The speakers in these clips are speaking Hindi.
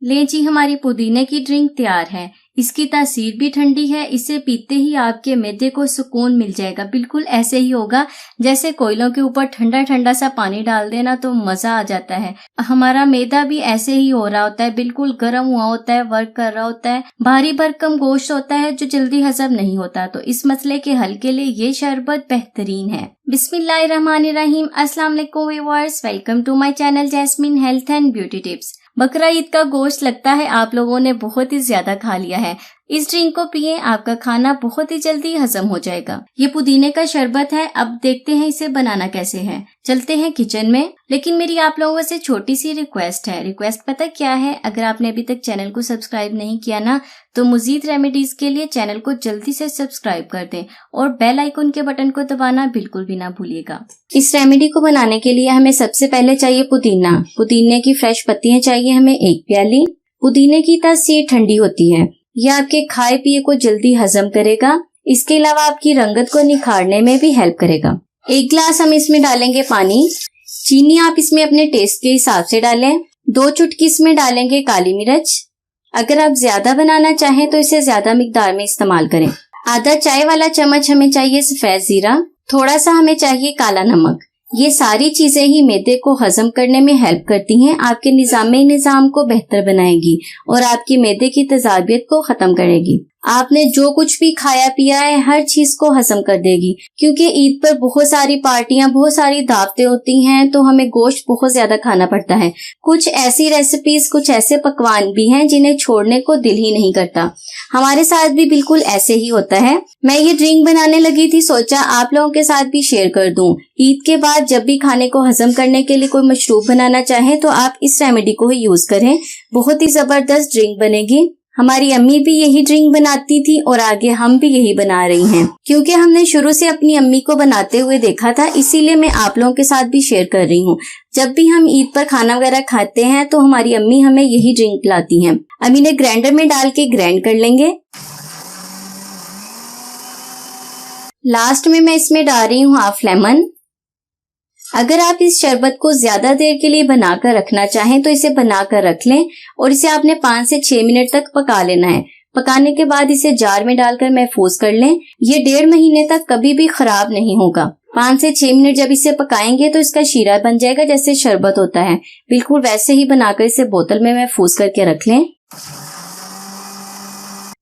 ले जी, हमारी पुदीने की ड्रिंक तैयार है। इसकी तासीर भी ठंडी है। इसे पीते ही आपके मैदे को सुकून मिल जाएगा। बिल्कुल ऐसे ही होगा जैसे कोयलों के ऊपर ठंडा ठंडा सा पानी डाल देना तो मजा आ जाता है। हमारा मैदा भी ऐसे ही हो रहा होता है, बिल्कुल गर्म हुआ होता है, वर्क कर रहा होता है। भारी भरकम गोश्त होता है जो जल्दी हजम नहीं होता, तो इस मसले के हल के लिए ये शरबत बेहतरीन है। बिस्मिल्लाहिर्रहमानिर्रहीम। अस्सलाम वालेकुम viewers, welcome to my channel Jasmine health and beauty tips. Bakra Eid का गोश्त लगता है आप लोगों ने बहुत ही ज्यादा खा लिया है। इस ड्रिंक को पिए, आपका खाना बहुत ही जल्दी हजम हो जाएगा। ये पुदीने का शरबत है। अब देखते हैं इसे बनाना कैसे है। चलते हैं किचन में। लेकिन मेरी आप लोगों से छोटी सी रिक्वेस्ट है। रिक्वेस्ट पता क्या है? अगर आपने अभी तक चैनल को सब्सक्राइब नहीं किया ना, तो मजीद रेमेडीज के लिए चैनल को जल्दी से सब्सक्राइब कर दें और बेल आइकन के बटन को दबाना बिल्कुल भी ना भूलिएगा। इस रेमेडी को बनाने के लिए हमें सबसे पहले चाहिए पुदीना। पुदीने की फ्रेश पत्तियां चाहिए हमें 1 प्याली। पुदीने की तासीर ठंडी होती है। यह आपके खाए पिए को जल्दी हजम करेगा। इसके अलावा आपकी रंगत को निखारने में भी हेल्प करेगा। 1 गिलास हम इसमें डालेंगे पानी। चीनी आप इसमें अपने टेस्ट के हिसाब से डालें। 2 चुटकी इसमें डालेंगे काली मिर्च। अगर आप ज्यादा बनाना चाहें तो इसे ज्यादा मिकदार में इस्तेमाल करें। आधा चाय वाला चम्मच हमें चाहिए सफेद जीरा। थोड़ा सा हमें चाहिए काला नमक। ये सारी चीजें ही मैदे को हजम करने में हेल्प करती हैं, आपके निजाम को बेहतर बनाएगी और आपकी मैदे की तेजाबियत को खत्म करेगी। आपने जो कुछ भी खाया पिया है हर चीज को हजम कर देगी, क्योंकि ईद पर बहुत सारी पार्टियां, बहुत सारी दावतें होती हैं, तो हमें गोश्त बहुत ज्यादा खाना पड़ता है। कुछ ऐसी रेसिपीज, कुछ ऐसे पकवान भी हैं जिन्हें छोड़ने को दिल ही नहीं करता। हमारे साथ भी बिल्कुल ऐसे ही होता है। मैं ये ड्रिंक बनाने लगी थी, सोचा आप लोगों के साथ भी शेयर कर दूं। ईद के बाद जब भी खाने को हजम करने के लिए कोई मशरूब बनाना चाहे तो आप इस रेमेडी को ही यूज करें। बहुत ही जबरदस्त ड्रिंक बनेगी। हमारी अम्मी भी यही ड्रिंक बनाती थी और आगे हम भी यही बना रही हैं, क्योंकि हमने शुरू से अपनी अम्मी को बनाते हुए देखा था, इसीलिए मैं आप लोगों के साथ भी शेयर कर रही हूँ। जब भी हम ईद पर खाना वगैरह खाते हैं तो हमारी अम्मी हमें यही ड्रिंक पिलाती हैं। अम्मी ने ग्राइंडर में डाल के ग्राइंड कर लेंगे। लास्ट में मैं इसमें डाल रही हूँ हाफ लेमन। अगर आप इस शरबत को ज्यादा देर के लिए बनाकर रखना चाहें तो इसे बनाकर रख लें और इसे आपने 5 से 6 मिनट तक पका लेना है। पकाने के बाद इसे जार में डालकर महफूज कर लें। ये 1.5 महीने तक कभी भी खराब नहीं होगा। 5 से 6 मिनट जब इसे पकाएंगे तो इसका शीरा बन जाएगा, जैसे शरबत होता है, बिल्कुल वैसे ही बनाकर इसे बोतल में महफूज करके रख लें।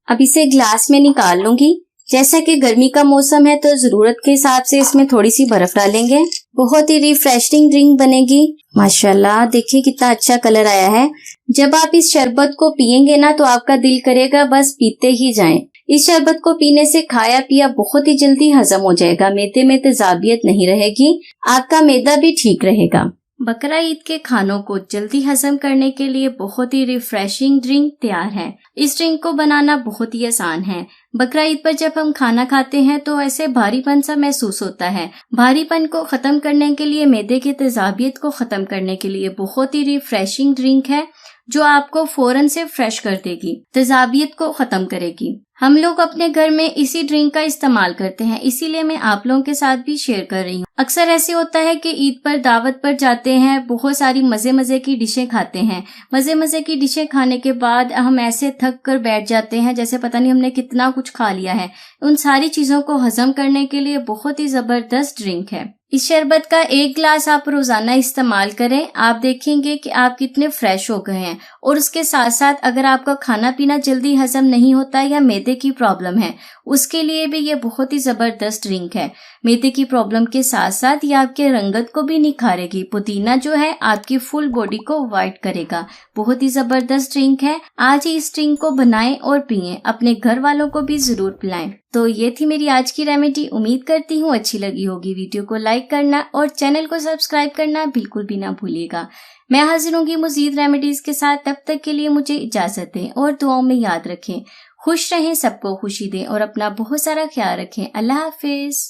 अब इसे ग्लास में निकाल लूंगी। जैसा कि गर्मी का मौसम है तो जरूरत के हिसाब से इसमें थोड़ी सी बर्फ डालेंगे। बहुत ही रिफ्रेशिंग ड्रिंक बनेगी। माशाल्लाह, देखिए कितना अच्छा कलर आया है। जब आप इस शरबत को पिएंगे ना तो आपका दिल करेगा बस पीते ही जाएं। इस शरबत को पीने से खाया पिया बहुत ही जल्दी हजम हो जाएगा। मैदे में तेजाबियत नहीं रहेगी, आपका मैदा भी ठीक रहेगा। बकरा ईद के खानों को जल्दी हजम करने के लिए बहुत ही रिफ्रेशिंग ड्रिंक तैयार है। इस ड्रिंक को बनाना बहुत ही आसान है। बकरा ईद पर जब हम खाना खाते हैं तो ऐसे भारीपन सा महसूस होता है। भारीपन को खत्म करने के लिए, मैदे की तेजाबियत को खत्म करने के लिए बहुत ही रिफ्रेशिंग ड्रिंक है जो आपको फौरन से फ्रेश कर देगी, तेजाबियत को खत्म करेगी। हम लोग अपने घर में इसी ड्रिंक का इस्तेमाल करते हैं, इसीलिए मैं आप लोगों के साथ भी शेयर कर रही हूँ। अक्सर ऐसे होता है कि ईद पर दावत पर जाते हैं, बहुत सारी मजे की डिशें खाते हैं। मजे की डिशें खाने के बाद हम ऐसे थक कर बैठ जाते हैं जैसे पता नहीं हमने कितना कुछ खा लिया है। उन सारी चीजों को हजम करने के लिए बहुत ही जबरदस्त ड्रिंक है। इस शरबत का 1 गिलास आप रोजाना इस्तेमाल करें, आप देखेंगे कि आप कितने फ्रेश हो गए हैं। और उसके साथ साथ अगर आपका खाना पीना जल्दी हजम नहीं होता या मैदे की प्रॉब्लम है, उसके लिए भी ये बहुत ही जबरदस्त ड्रिंक है। मैदे की प्रॉब्लम के साथ साथ ये आपके रंगत को भी निखारेगी। पुदीना जो है आपकी फुल बॉडी को वाइट करेगा। बहुत ही जबरदस्त ड्रिंक है। आज ही इस ड्रिंक को बनाएं और पिएं, अपने घर वालों को भी जरूर पिलाएं। तो ये थी मेरी आज की रेमेडी। उम्मीद करती हूँ अच्छी लगी होगी। वीडियो को लाइक करना और चैनल को सब्सक्राइब करना बिल्कुल भी ना भूलिएगा। मैं हाजिर होंगी मजीद रेमेडीज के साथ। तब तक के लिए मुझे इजाजत दें और दुआओं में याद रखें। खुश रहें, सबको खुशी दें और अपना बहुत सारा ख्याल रखें। अल्लाह हाफिज।